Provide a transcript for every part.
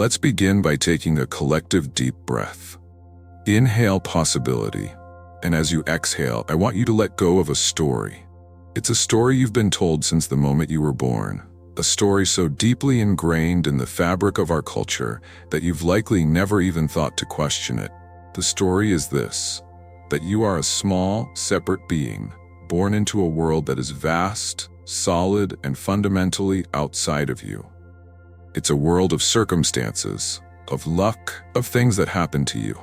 Let's begin by taking a collective deep breath. Inhale possibility, and as you exhale, I want you to let go of a story. It's a story you've been told since the moment you were born, a story so deeply ingrained in the fabric of our culture that you've likely never even thought to question it. The story is this: that you are a small, separate being, born into a world that is vast, solid, and fundamentally outside of you. It's a world of circumstances, of luck, of things that happen to you.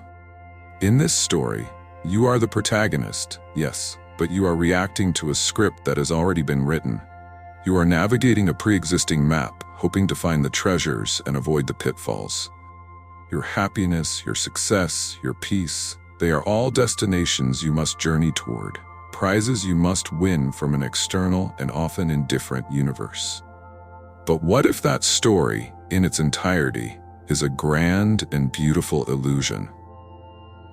In this story, you are the protagonist, yes, but you are reacting to a script that has already been written. You are navigating a pre-existing map, hoping to find the treasures and avoid the pitfalls. Your happiness, your success, your peace, they are all destinations you must journey toward, prizes you must win from an external and often indifferent universe. But what if that story, in its entirety, is a grand and beautiful illusion?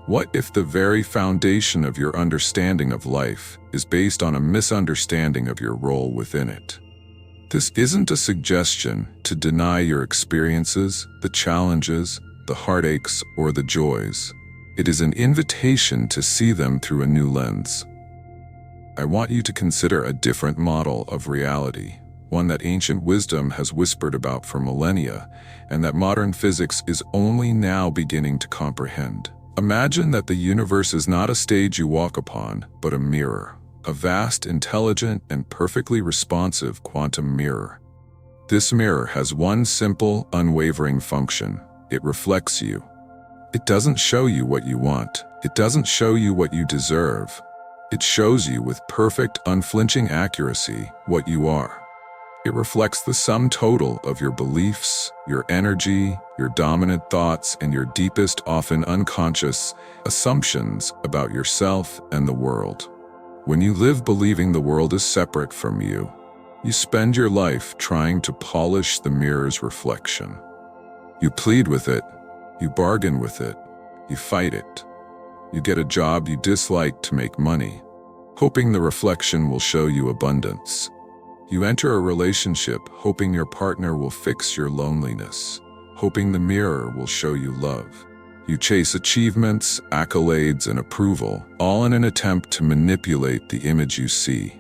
What if the very foundation of your understanding of life is based on a misunderstanding of your role within it? This isn't a suggestion to deny your experiences, the challenges, the heartaches, or the joys. It is an invitation to see them through a new lens. I want you to consider a different model of reality, one that ancient wisdom has whispered about for millennia, and that modern physics is only now beginning to comprehend. Imagine that the universe is not a stage you walk upon, but a mirror, a vast, intelligent, and perfectly responsive quantum mirror. This mirror has one simple, unwavering function: it reflects you. It doesn't show you what you want. It doesn't show you what you deserve. It shows you with perfect, unflinching accuracy what you are. It reflects the sum total of your beliefs, your energy, your dominant thoughts, and your deepest, often unconscious, assumptions about yourself and the world. When you live believing the world is separate from you, you spend your life trying to polish the mirror's reflection. You plead with it, you bargain with it, you fight it. You get a job you dislike to make money, hoping the reflection will show you abundance. You enter a relationship hoping your partner will fix your loneliness, hoping the mirror will show you love. You chase achievements, accolades, and approval, all in an attempt to manipulate the image you see.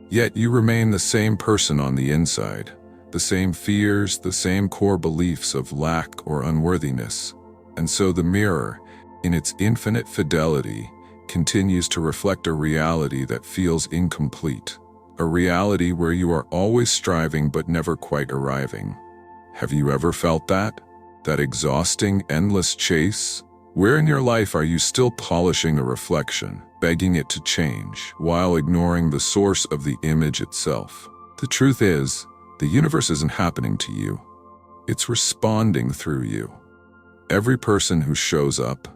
Yet you remain the same person on the inside, the same fears, the same core beliefs of lack or unworthiness. And so the mirror, in its infinite fidelity, continues to reflect a reality that feels incomplete. A reality where you are always striving but never quite arriving. Have you ever felt that? That exhausting, endless chase? Where in your life are you still polishing a reflection, begging it to change, while ignoring the source of the image itself? The truth is, the universe isn't happening to you. It's responding through you. Every person who shows up,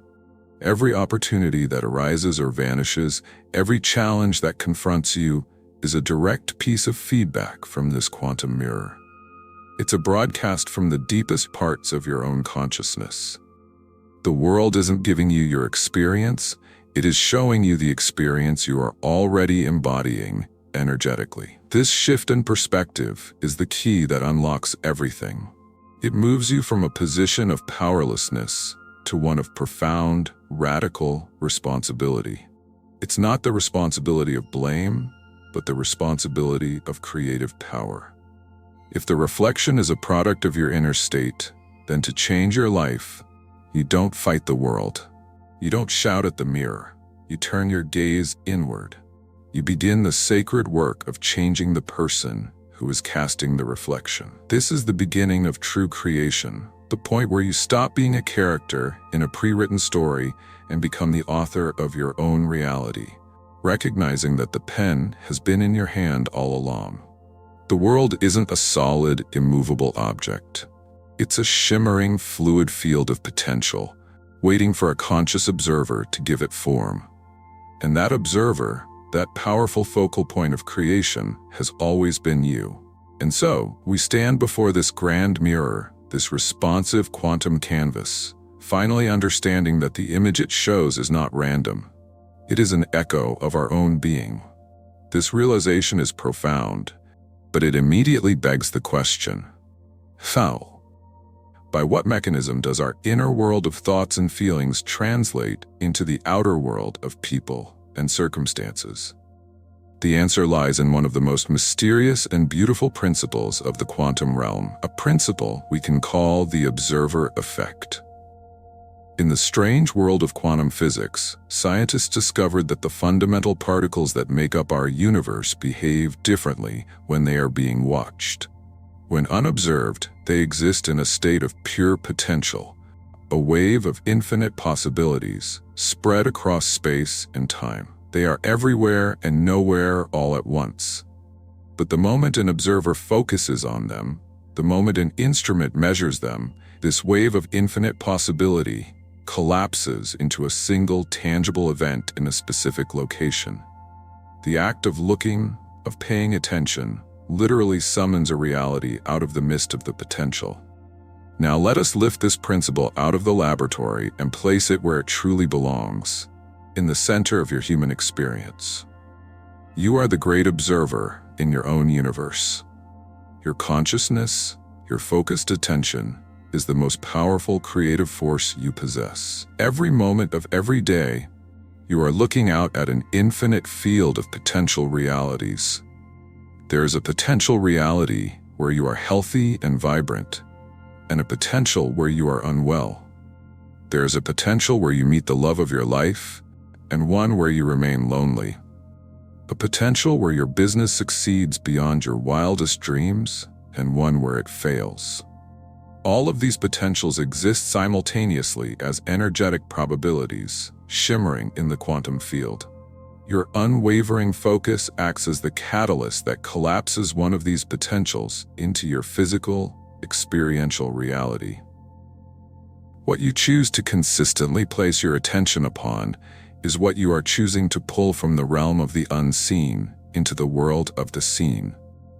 every opportunity that arises or vanishes, every challenge that confronts you, is a direct piece of feedback from this quantum mirror. It's a broadcast from the deepest parts of your own consciousness. The world isn't giving you your experience, it is showing you the experience you are already embodying energetically. This shift in perspective is the key that unlocks everything. It moves you from a position of powerlessness to one of profound, radical responsibility. It's not the responsibility of blame, but the responsibility of creative power. If the reflection is a product of your inner state, then to change your life, you don't fight the world. You don't shout at the mirror. You turn your gaze inward. You begin the sacred work of changing the person who is casting the reflection. This is the beginning of true creation, the point where you stop being a character in a pre-written story and become the author of your own reality, recognizing that the pen has been in your hand all along. The world isn't a solid, immovable object. It's a shimmering, fluid field of potential, waiting for a conscious observer to give it form. And that observer, that powerful focal point of creation, has always been you. And so, we stand before this grand mirror, this responsive quantum canvas, finally understanding that the image it shows is not random. It is an echo of our own being. This realization is profound, but it immediately begs the question, how? By what mechanism does our inner world of thoughts and feelings translate into the outer world of people and circumstances? The answer lies in one of the most mysterious and beautiful principles of the quantum realm, a principle we can call the observer effect. In the strange world of quantum physics, scientists discovered that the fundamental particles that make up our universe behave differently when they are being watched. When unobserved, they exist in a state of pure potential, a wave of infinite possibilities spread across space and time. They are everywhere and nowhere all at once. But the moment an observer focuses on them, the moment an instrument measures them, this wave of infinite possibility collapses into a single tangible event in a specific location. The act of looking, of paying attention, literally summons a reality out of the mist of the potential. Now let us lift this principle out of the laboratory and place it where it truly belongs, in the center of your human experience. You are the great observer in your own universe. Your consciousness, your focused attention, is the most powerful creative force you possess. Every moment of every day, you are looking out at an infinite field of potential realities. There is a potential reality where you are healthy and vibrant, and a potential where you are unwell. There is a potential where you meet the love of your life, and one where you remain lonely. A potential where your business succeeds beyond your wildest dreams, and one where it fails. All of these potentials exist simultaneously as energetic probabilities, shimmering in the quantum field. Your unwavering focus acts as the catalyst that collapses one of these potentials into your physical, experiential reality. What you choose to consistently place your attention upon is what you are choosing to pull from the realm of the unseen into the world of the seen.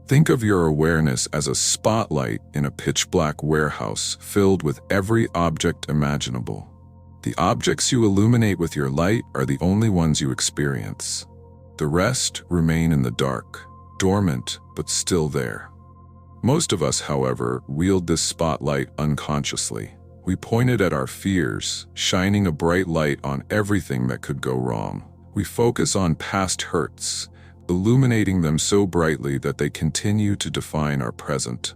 Think of your awareness as a spotlight in a pitch-black warehouse filled with every object imaginable. The objects you illuminate with your light are the only ones you experience. The rest remain in the dark, dormant but still there. Most of us, however, wield this spotlight unconsciously. We point it at our fears, shining a bright light on everything that could go wrong. We focus on past hurts, illuminating them so brightly that they continue to define our present.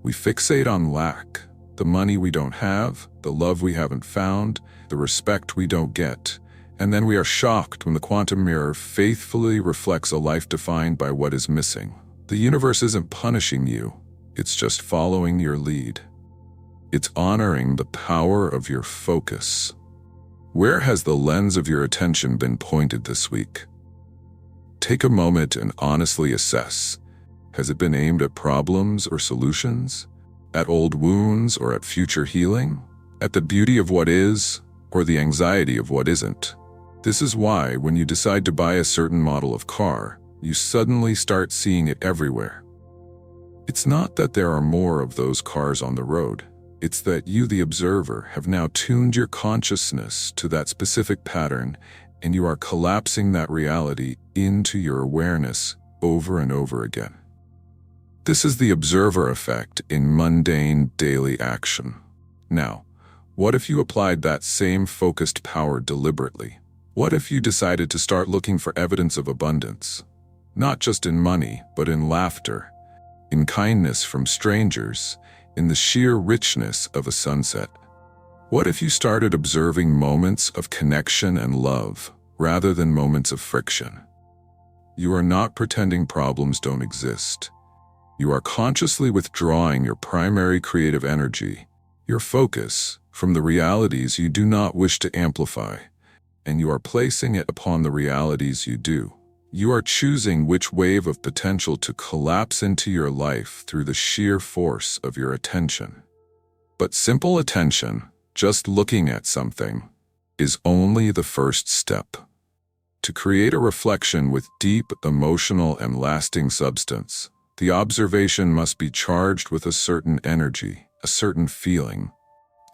We fixate on lack, the money we don't have, the love we haven't found, the respect we don't get, and then we are shocked when the quantum mirror faithfully reflects a life defined by what is missing. The universe isn't punishing you, it's just following your lead. It's honoring the power of your focus. Where has the lens of your attention been pointed this week? Take a moment and honestly assess. Has it been aimed at problems or solutions? At old wounds or at future healing? At the beauty of what is or the anxiety of what isn't? This is why, when you decide to buy a certain model of car, you suddenly start seeing it everywhere. It's not that there are more of those cars on the road. It's that you, the observer, have now tuned your consciousness to that specific pattern, and you are collapsing that reality into your awareness over and over again. This is the observer effect in mundane daily action. Now, what if you applied that same focused power deliberately? What if you decided to start looking for evidence of abundance? Not just in money, but in laughter, in kindness from strangers, in the sheer richness of a sunset. What if you started observing moments of connection and love, rather than moments of friction? You are not pretending problems don't exist. You are consciously withdrawing your primary creative energy, your focus, from the realities you do not wish to amplify, and you are placing it upon the realities you do. You are choosing which wave of potential to collapse into your life through the sheer force of your attention. But simple attention, just looking at something, is only the first step. To create a reflection with deep emotional and lasting substance, the observation must be charged with a certain energy, a certain feeling.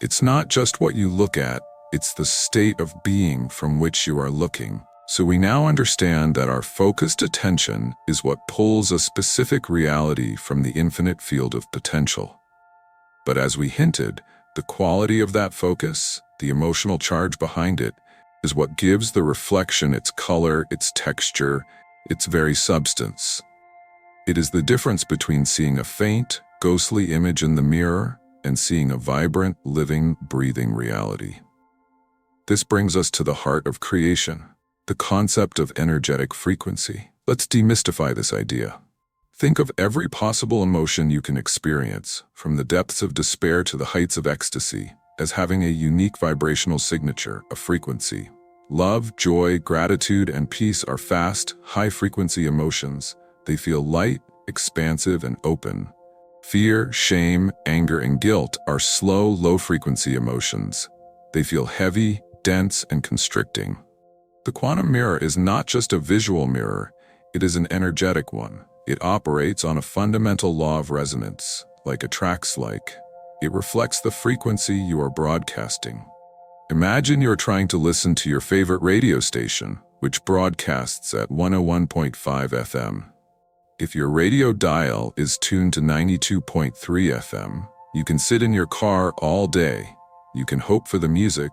It's not just what you look at, it's the state of being from which you are looking. So we now understand that our focused attention is what pulls a specific reality from the infinite field of potential. But as we hinted, The quality of that focus, the emotional charge behind it, is what gives the reflection its color, its texture, its very substance. It is the difference between seeing a faint, ghostly image in the mirror and seeing a vibrant, living, breathing reality. This brings us to the heart of creation, the concept of energetic frequency. Let's demystify this idea. Think of every possible emotion you can experience, from the depths of despair to the heights of ecstasy, as having a unique vibrational signature, a frequency. Love, joy, gratitude, and peace are fast, high-frequency emotions. They feel light, expansive, and open. Fear, shame, anger, and guilt are slow, low-frequency emotions. They feel heavy, dense, and constricting. The quantum mirror is not just a visual mirror, it is an energetic one. It operates on a fundamental law of resonance, like attracts like. It reflects the frequency you are broadcasting. Imagine you're trying to listen to your favorite radio station, which broadcasts at 101.5 FM. If your radio dial is tuned to 92.3 FM, you can sit in your car all day. You can hope for the music.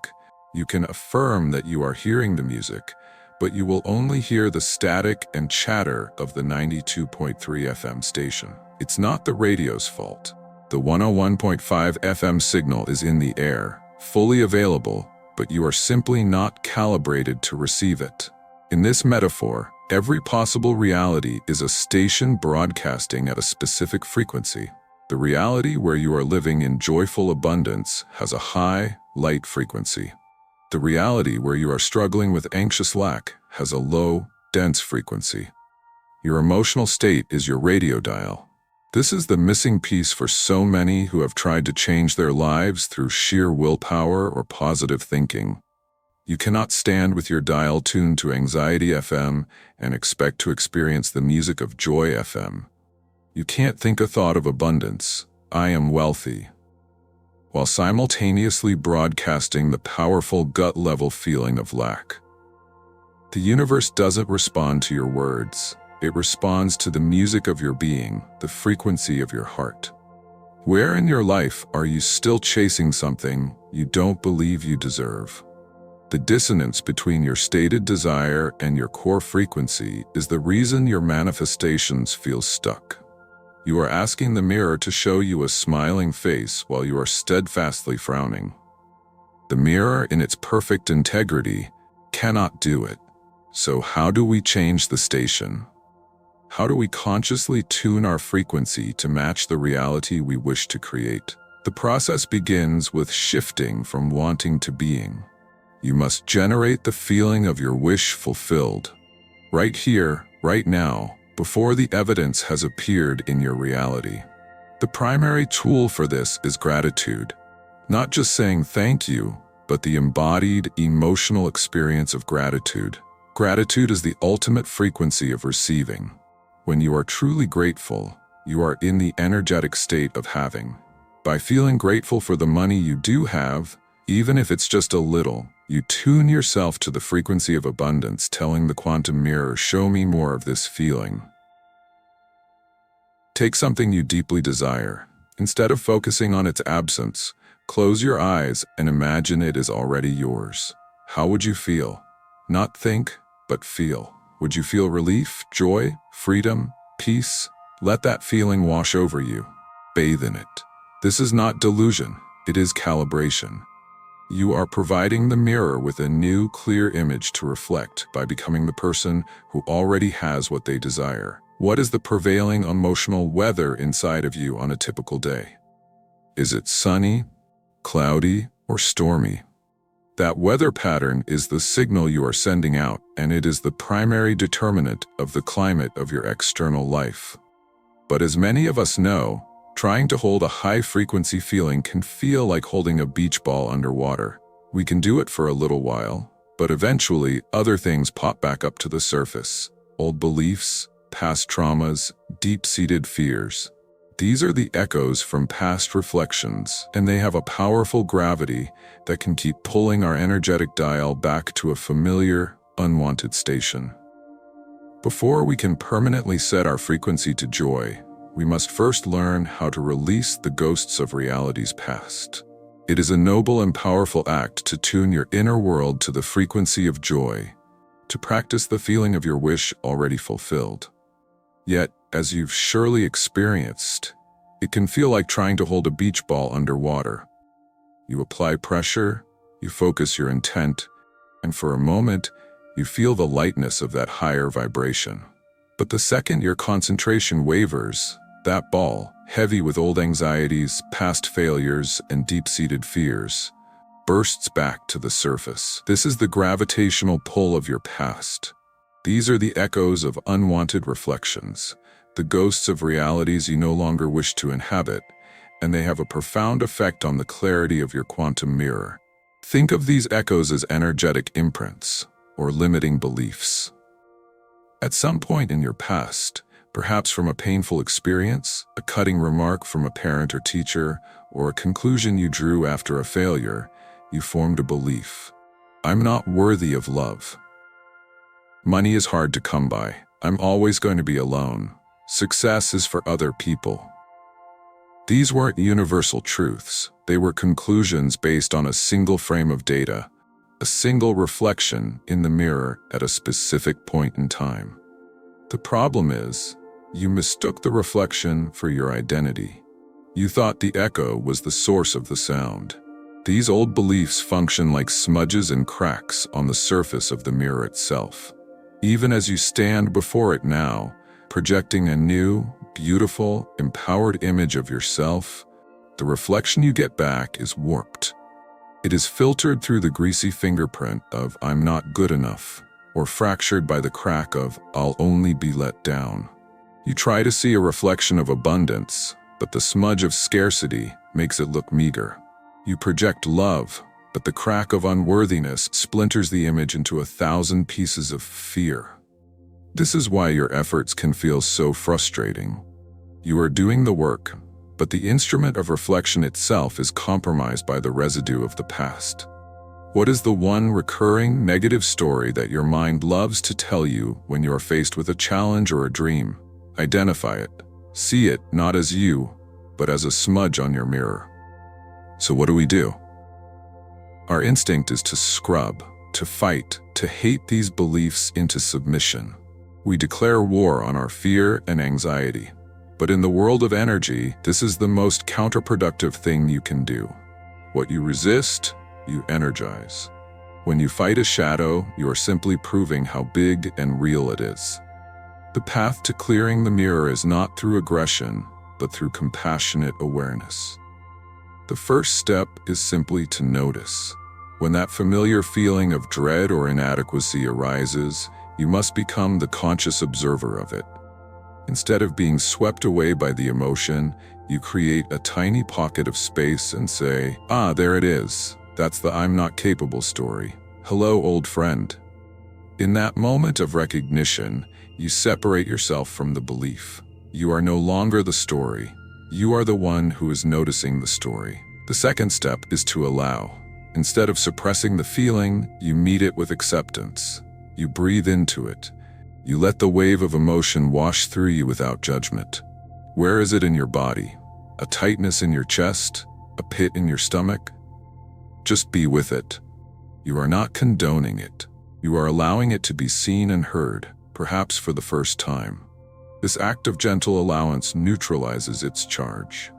You can affirm that you are hearing the music, but you will only hear the static and chatter of the 92.3 FM station. It's not the radio's fault. The 101.5 FM signal is in the air, fully available, but you are simply not calibrated to receive it. In this metaphor, every possible reality is a station broadcasting at a specific frequency. The reality where you are living in joyful abundance has a high, light frequency. The reality where you are struggling with anxious lack has a low, dense frequency. Your emotional state is your radio dial. This is the missing piece for so many who have tried to change their lives through sheer willpower or positive thinking. You cannot stand with your dial tuned to Anxiety FM and expect to experience the music of Joy FM. You can't think a thought of abundance, I am wealthy, while simultaneously broadcasting the powerful gut-level feeling of lack. The universe doesn't respond to your words. It responds to the music of your being, the frequency of your heart. Where in your life are you still chasing something you don't believe you deserve? The dissonance between your stated desire and your core frequency is the reason your manifestations feel stuck. You are asking the mirror to show you a smiling face while you are steadfastly frowning. The mirror, in its perfect integrity, cannot do it. So how do we change the station? How do we consciously tune our frequency to match the reality we wish to create? The process begins with shifting from wanting to being. You must generate the feeling of your wish fulfilled. Right here, right now, before the evidence has appeared in your reality. The primary tool for this is gratitude. Not just saying thank you, but the embodied, emotional experience of gratitude. Gratitude is the ultimate frequency of receiving. When you are truly grateful, you are in the energetic state of having. By feeling grateful for the money you do have, even if it's just a little, you tune yourself to the frequency of abundance, telling the quantum mirror, show me more of this feeling. Take something you deeply desire. Instead of focusing on its absence, close your eyes and imagine it is already yours. How would you feel? Not think, but feel. Would you feel relief, joy, freedom, peace? Let that feeling wash over you. Bathe in it. This is not delusion, it is calibration. You are providing the mirror with a new, clear image to reflect by becoming the person who already has what they desire. What is the prevailing emotional weather inside of you on a typical day? Is it sunny, cloudy, or stormy? That weather pattern is the signal you are sending out, and it is the primary determinant of the climate of your external life. But as many of us know, trying to hold a high-frequency feeling can feel like holding a beach ball underwater. We can do it for a little while, but eventually other things pop back up to the surface. Old beliefs, past traumas, deep-seated fears. These are the echoes from past reflections, and they have a powerful gravity that can keep pulling our energetic dial back to a familiar, unwanted station. Before we can permanently set our frequency to joy, we must first learn how to release the ghosts of reality's past. It is a noble and powerful act to tune your inner world to the frequency of joy, to practice the feeling of your wish already fulfilled. Yet, as you've surely experienced, it can feel like trying to hold a beach ball underwater. You apply pressure, you focus your intent, and for a moment, you feel the lightness of that higher vibration. But the second your concentration wavers, that ball, heavy with old anxieties, past failures, and deep-seated fears, bursts back to the surface. This is the gravitational pull of your past. These are the echoes of unwanted reflections, the ghosts of realities you no longer wish to inhabit, and they have a profound effect on the clarity of your quantum mirror. Think of these echoes as energetic imprints, or limiting beliefs. At some point in your past, perhaps from a painful experience, a cutting remark from a parent or teacher, or a conclusion you drew after a failure, you formed a belief. I'm not worthy of love. Money is hard to come by. I'm always going to be alone. Success is for other people. These weren't universal truths. They were conclusions based on a single frame of data, a single reflection in the mirror at a specific point in time. The problem is, you mistook the reflection for your identity. You thought the echo was the source of the sound. These old beliefs function like smudges and cracks on the surface of the mirror itself. Even as you stand before it now, projecting a new, beautiful, empowered image of yourself, the reflection you get back is warped. It is filtered through the greasy fingerprint of "I'm not good enough," or fractured by the crack of "I'll only be let down." You try to see a reflection of abundance, but the smudge of scarcity makes it look meager. You project love, but the crack of unworthiness splinters the image into 1,000 pieces of fear. This is why your efforts can feel so frustrating. You are doing the work, but the instrument of reflection itself is compromised by the residue of the past. What is the one recurring negative story that your mind loves to tell you when you are faced with a challenge or a dream? Identify it. See it not as you, but as a smudge on your mirror. So what do? Our instinct is to scrub, to fight, to hate these beliefs into submission. We declare war on our fear and anxiety. But in the world of energy, this is the most counterproductive thing you can do. What you resist, you energize. When you fight a shadow, you are simply proving how big and real it is. The path to clearing the mirror is not through aggression, but through compassionate awareness. The first step is simply to notice. When that familiar feeling of dread or inadequacy arises, you must become the conscious observer of it. Instead of being swept away by the emotion, you create a tiny pocket of space and say, there it is. That's the "I'm not capable" story. Hello, old friend. In that moment of recognition, you separate yourself from the belief. You are no longer the story. You are the one who is noticing the story. The second step is to allow. Instead of suppressing the feeling, you meet it with acceptance. You breathe into it. You let the wave of emotion wash through you without judgment. Where is it in your body? A tightness in your chest? A pit in your stomach? Just be with it. You are not condoning it. You are allowing it to be seen and heard, perhaps for the first time. This act of gentle allowance neutralizes its charge.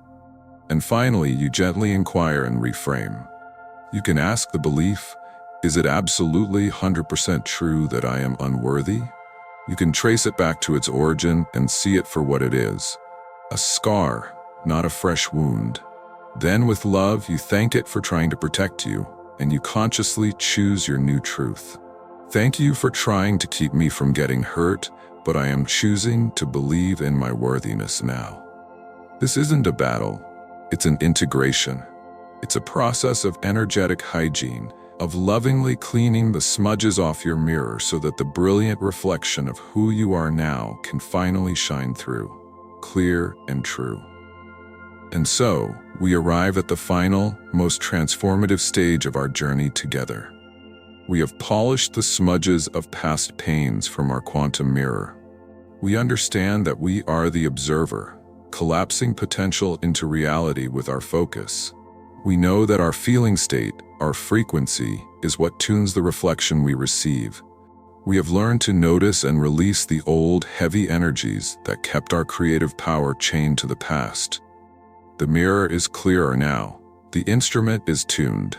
And finally, you gently inquire and reframe. You can ask the belief, is it absolutely 100% true that I am unworthy? You can trace it back to its origin and see it for what it is, a scar, not a fresh wound. Then with love, you thank it for trying to protect you, and you consciously choose your new truth. Thank you for trying to keep me from getting hurt, but I am choosing to believe in my worthiness now. This isn't a battle, it's an integration. It's a process of energetic hygiene, of lovingly cleaning the smudges off your mirror so that the brilliant reflection of who you are now can finally shine through, clear and true. And so, we arrive at the final, most transformative stage of our journey together. We have polished the smudges of past pains from our quantum mirror. We understand that we are the observer, collapsing potential into reality with our focus. We know that our feeling state, our frequency, is what tunes the reflection we receive. We have learned to notice and release the old, heavy energies that kept our creative power chained to the past. The mirror is clearer now. The instrument is tuned.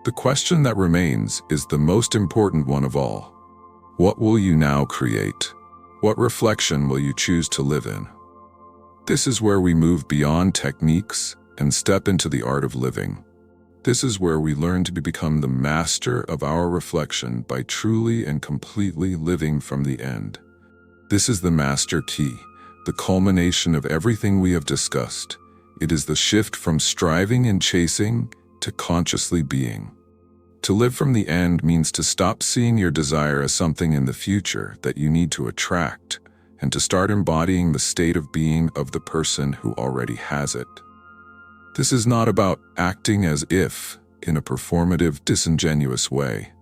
The question that remains is the most important one of all. What will you now create? What reflection will you choose to live in? This is where we move beyond techniques and step into the art of living. This is where we learn to become the master of our reflection by truly and completely living from the end. This is the master key, the culmination of everything we have discussed. It is the shift from striving and chasing to consciously being. To live from the end means to stop seeing your desire as something in the future that you need to attract, and to start embodying the state of being of the person who already has it. This is not about acting as if, in a performative, disingenuous way.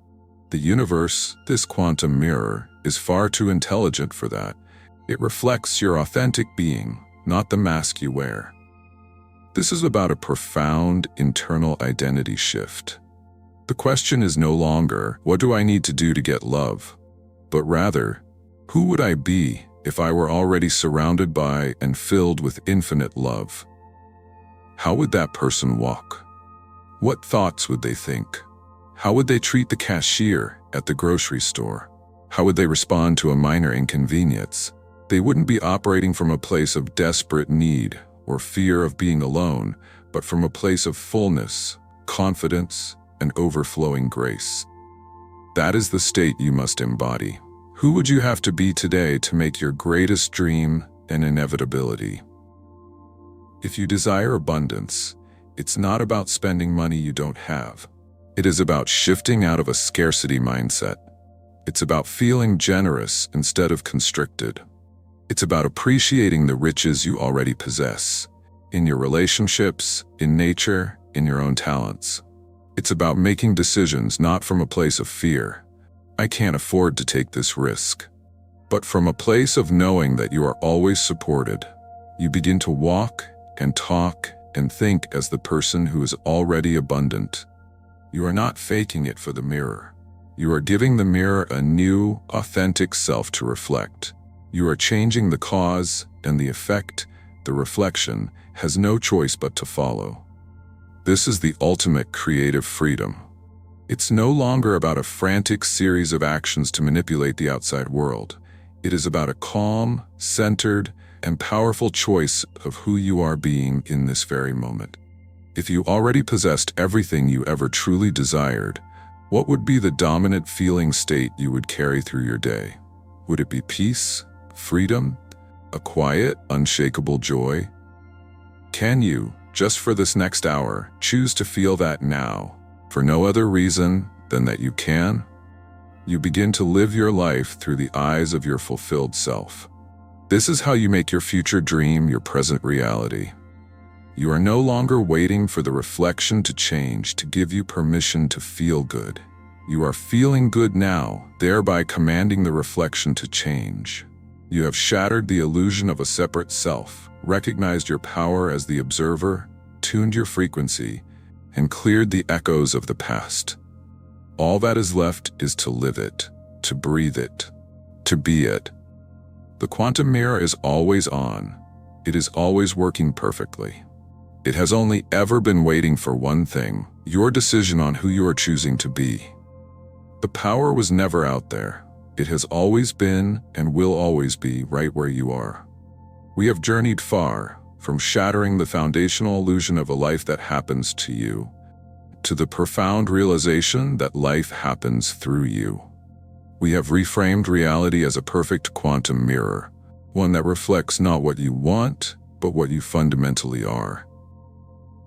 The universe, this quantum mirror, is far too intelligent for that. It reflects your authentic being, not the mask you wear. This is about a profound internal identity shift. The question is no longer, what do I need to do to get love? But rather, who would I be if I were already surrounded by and filled with infinite love? How would that person walk? What thoughts would they think? How would they treat the cashier at the grocery store? How would they respond to a minor inconvenience? They wouldn't be operating from a place of desperate need or fear of being alone, but from a place of fullness, confidence, and overflowing grace. That is the state you must embody. Who would you have to be today to make your greatest dream an inevitability? If you desire abundance, it's not about spending money you don't have. It is about shifting out of a scarcity mindset. It's about feeling generous instead of constricted. It's about appreciating the riches you already possess, in your relationships, in nature, in your own talents. It's about making decisions not from a place of fear, I can't afford to take this risk, but from a place of knowing that you are always supported. You begin to walk and talk and think as the person who is already abundant. You are not faking it for the mirror. You are giving the mirror a new, authentic self to reflect. You are changing the cause and the effect. The reflection has no choice but to follow. This is the ultimate creative freedom. It's no longer about a frantic series of actions to manipulate the outside world. It is about a calm, centered, and powerful choice of who you are being in this very moment. If you already possessed everything you ever truly desired, what would be the dominant feeling state you would carry through your day? Would it be peace, freedom, a quiet, unshakable joy? Can you, just for this next hour, choose to feel that now, for no other reason than that you can? You begin to live your life through the eyes of your fulfilled self. This is how you make your future dream your present reality. You are no longer waiting for the reflection to change to give you permission to feel good. You are feeling good now, thereby commanding the reflection to change. You have shattered the illusion of a separate self, recognized your power as the observer, tuned your frequency, and cleared the echoes of the past. All that is left is to live it, to breathe it, to be it. The quantum mirror is always on. It is always working perfectly. It has only ever been waiting for one thing: your decision on who you are choosing to be. The power was never out there. It has always been and will always be right where you are. We have journeyed far, from shattering the foundational illusion of a life that happens to you, to the profound realization that life happens through you. We have reframed reality as a perfect quantum mirror, one that reflects not what you want, but what you fundamentally are.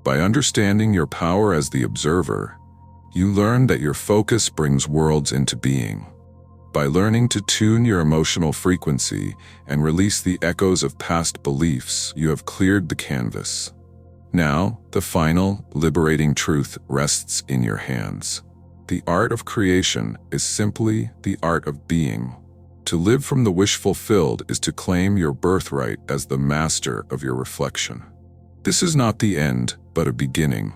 By understanding your power as the observer, you learn that your focus brings worlds into being. By learning to tune your emotional frequency and release the echoes of past beliefs, you have cleared the canvas. Now, the final, liberating truth rests in your hands. The art of creation is simply the art of being. To live from the wish fulfilled is to claim your birthright as the master of your reflection. This is not the end, but a beginning.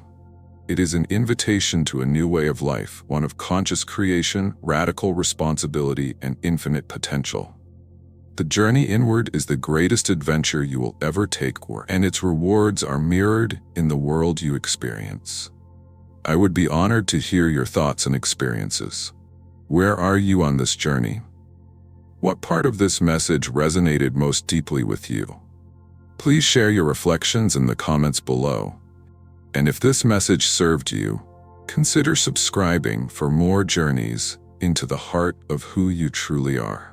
It is an invitation to a new way of life, one of conscious creation, radical responsibility, and infinite potential. The journey inward is the greatest adventure you will ever take, and its rewards are mirrored in the world you experience. I would be honored to hear your thoughts and experiences. Where are you on this journey? What part of this message resonated most deeply with you? Please share your reflections in the comments below. And if this message served you, consider subscribing for more journeys into the heart of who you truly are.